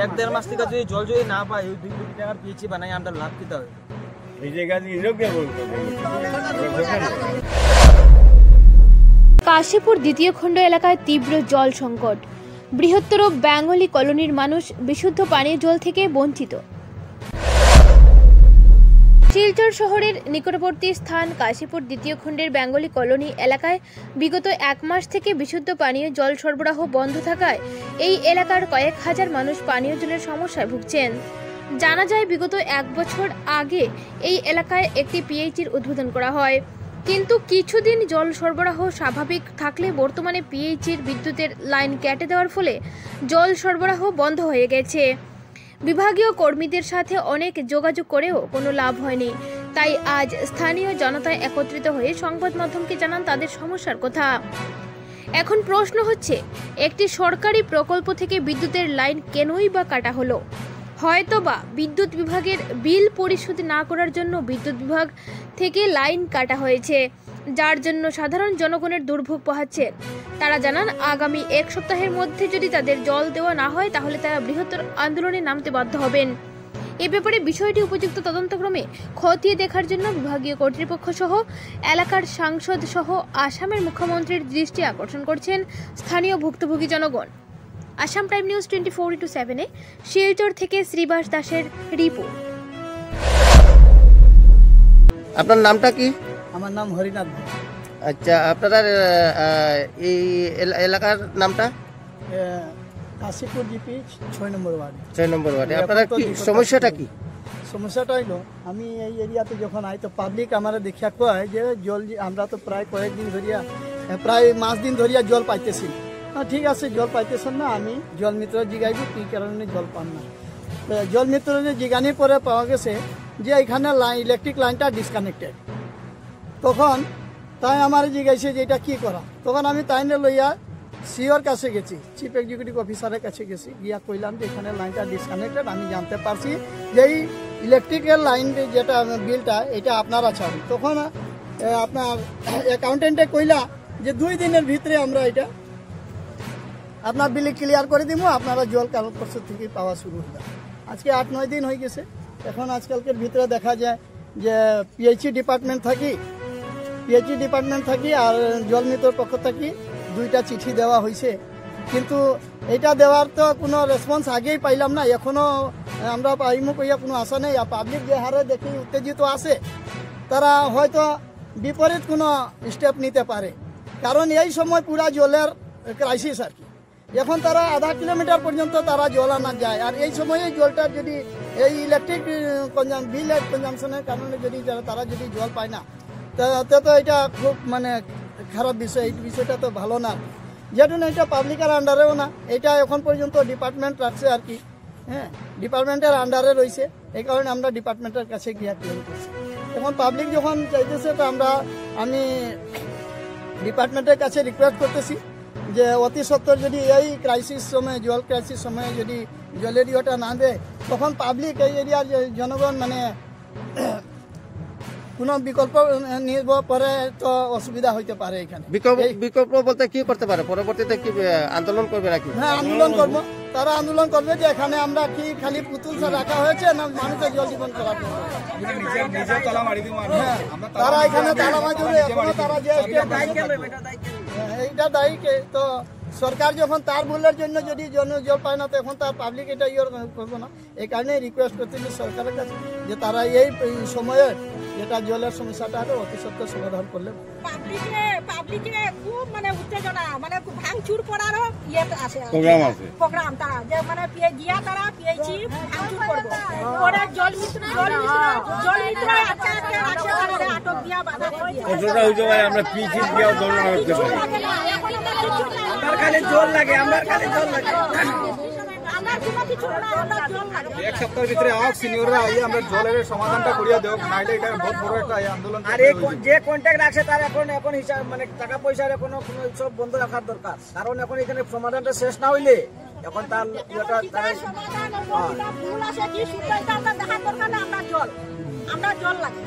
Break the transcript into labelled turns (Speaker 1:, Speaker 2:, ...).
Speaker 1: এক দেড় মাস থেকে যদি জল যদি না পাই 2 কোটি টাকার পিএইচি বানাই আমরা লাভ কিতে হবে এই জায়গা দিয়ে লোক কে বলতো
Speaker 2: কাশীপুর দ্বিতীয় খণ্ড এলাকায় তীব্র জল সংকট। বৃহত্তর বেঙ্গলি কলোনির মানুষ বিশুদ্ধ পানীয় জল থেকে বঞ্চিত। শিলচর শহরের নিকটবর্তী স্থান কাশীপুর দ্বিতীয় খণ্ডের বেঙ্গলি কলোনি এলাকায় বিগত 1 মাস থেকে বিশুদ্ধ পানীয় জল সরবরাহ বন্ধ থাকায় এই এলাকার কয়েক হাজার মানুষ পানীয় জলের সমস্যায় ভুগছেন। জানা যায় বিগত 1 বছর আগে এই এলাকায় একটি পিএইচির উদ্বোধন করা হয়, কিন্তু কিছুদিন জল সরবরাহ স্বাভাবিক থাকলে বর্তমানে পিএইচির বিদ্যুতের লাইন কেটে দেওয়ার ফলে জল সরবরাহ বন্ধ হয়ে গেছে। বিভাগীয় কর্মীদের সাথে অনেক যোগাযোগ করেও কোনো লাভ হয়নি। তাই আজ স্থানীয় জনতা একত্রিত হয়ে সংবাদ মাধ্যমকে জানান তাদের সমস্যার কথা। এখন প্রশ্ন হচ্ছে, একটি সরকারি প্রকল্প থেকে বিদ্যুতের লাইন কেনই বা কাটা হলো? হয়তোবা বিদ্যুৎ বিভাগের বিল পরিশোধ না করার জন্য বিদ্যুৎ বিভাগ থেকে লাইন কাটা হয়েছে, যার জন্য সাধারণ জনগণের দুর্ভোগ পোহাচ্ছে। তারা জানান, আগামী 1 সপ্তাহের মধ্যে যদি তাদের জল দেওয়া না হয় তাহলে তারা বৃহত্তর আন্দোলনে নামতে বাধ্য হবেন। এ ব্যাপারে বিষয়টি উপযুক্ত তদন্তক্রমে খতিয়ে দেখার জন্য বিভাগীয় কর্তৃপক্ষ সহ এলাকার সাংসদ সহ আসামের মুখ্যমন্ত্রীর দৃষ্টি আকর্ষণ করছেন স্থানীয় ভুক্তভোগী জনগণ। আসাম প্রাইম নিউজ 24/7 শিলচর থেকে শ্রীবাস দাসের রিপোর্ট।
Speaker 3: আপনার নামটা কি?
Speaker 4: আমার নাম হরিনাথ।
Speaker 3: আচ্ছা, আপনার এই এলাকার নামটা?
Speaker 4: কাশীপুর জিপি 6 নম্বর ওয়ার্ড।
Speaker 3: 6 নম্বর ওয়ার্ডে আপনার কি সমস্যাটা কি?
Speaker 4: সমস্যাটা হইলো, আমি এই এরিয়াতে যখন আই তো পাবলিক আমার দেখিয়া কয় যে জল আমরা তো প্রায় কয়েকদিন ধরিয়া প্রায় মাস দিন ধরিয়া জল পাইতেছি। ঠিক আছে, জল পাইতেছেন না, আমি জল মিত্র জিগাইব কি কারণে জল পান না। জল মিত্র জিগানির পরে পাওয়া গেছে যে এখানে ইলেকট্রিক লাইনটা ডিসকানেক্টেড। তখন তাই আমার জিগাইছে যে এটা কী করা। তখন আমি তাই লইয়া সিওর কাছে গেছি, চিফ এক্সিকিউটিভ অফিসারের কাছে গেছি, গিয়া কইলাম যে এখানে লাইনটা ডিসকানেক্টেড। আমি জানতে পারছি যে এই ইলেকট্রিক্যাল লাইন যেটা বিলটা এটা আপনারা ছাড়ুন। তখন আপনার অ্যাকাউন্টেন্টে কইলা যে 2 দিনের ভিতরে আমরা এটা আপনার বিল ক্লিয়ার করে দিব, আপনারা জল কাল পরশু থেকে পাওয়া শুরু হবে। আজকে 8-9 দিন হয়ে গেছে। এখন আজকালকের ভিতরে দেখা যায় যে পিএইচই ডিপার্টমেন্ট থাকি আর জল মিত্রর পক্ষ থেকে 2টা চিঠি দেওয়া হয়েছে, কিন্তু এটা দেওয়ার তো কোনো রেসপন্স আগেই পাইলাম না। এখনও আমরা পাইমু কইয়া কোনো আশা নেই। আর পাবলিক যে হারে দেখি উত্তেজিত আছে, তারা হয়তো বিপরীত কোনো স্টেপ নিতে পারে, কারণ এই সময় পুরা জলের ক্রাইসিস আর কি। এখন তারা আধা কিলোমিটার পর্যন্ত তারা জল আনা যায়, আর এই সময়ে জলটা যদি এই ইলেকট্রিক বিল কনজামশনের কারণে যদি তারা যদি জল পায় না, তো এটা খুব মানে খারাপ বিষয়। এই বিষয়টা তো ভালো না, যেহেতু এটা পাবলিকের আন্ডারেও না, এটা এখন পর্যন্ত ডিপার্টমেন্ট রাখছে আর কি। হ্যাঁ, ডিপার্টমেন্টের আন্ডারে রয়েছে, এই কারণে আমরা ডিপার্টমেন্টের কাছে গিয়ে ক্লেম করছি। এখন পাবলিক যখন চাইতেছে তো আমি ডিপার্টমেন্টের কাছে রিকোয়েস্ট করতেছি যে অতি সত্বর যদি এই ক্রাইসিস সময়ে জল ক্রাইসিস সময়ে যদি জলের ইয়েটা না দেয়, তখন পাবলিক এই এরিয়ার জনগণ মানে কোনো বিকল্প নিব পরে তো অসুবিধা হইতে পারে। এখানে
Speaker 3: বিকল্প বলতে কি করতে পারে? পরবর্তীতে কি আন্দোলন করবে নাকি?
Speaker 4: হ্যাঁ, আন্দোলন করবো। তারা আন্দোলন করবে যে এখানে আমরা কি খালি পুতুল রাখা হয়েছে না মানুষের জল জীবন করার জন্য। হ্যাঁ, তারা এখানে তালা মারবে, এখনো তারা যে এইটা দায়ী তো সরকার যখন তার ভুলের জন্য যদি জল পায় না, তো এখন তার পাবলিক এটা করবো না। এই কারণে রিকোয়েস্ট করতেছি সরকারের কাছে যে তারা এই সময়ে যেটা জলের সমস্যাটা অতি সত্ত্বর সমাধান করলে।
Speaker 5: পাবলিকে খুব মানে উত্তেজনা, মানে ভাঙচুর করারও প্রোগ্রাম তারা যে মানে গিয়া তারা পিএইচি ভাঙচুর করবো, পরে জল মিত্র আটক দিয়া বাধা
Speaker 1: আমরা পিএইচি দিয়া আমার খালি জল লাগে, এক সপ্তাহের ভিতরে সিনিয়ররা আমরা জলের সমাধানটা করিয়া দেব, নাইলে এটা বহুত বড় একটা আন্দোলন। আর যে কন্ট্যাক্ট রাখছে তার এখন হিসাব মানে টাকা পয়সার কোনো সব বন্ধ রাখার দরকার, কারণ এখন এখানে সমাধানটা শেষ না হইলে এখন তার ইয়েটা
Speaker 5: কিতার সমাধান ও কিতার ভুল আছে কি শুদ্ধ এটা আমরা দেখার দরকার না, আমরা জল লাগে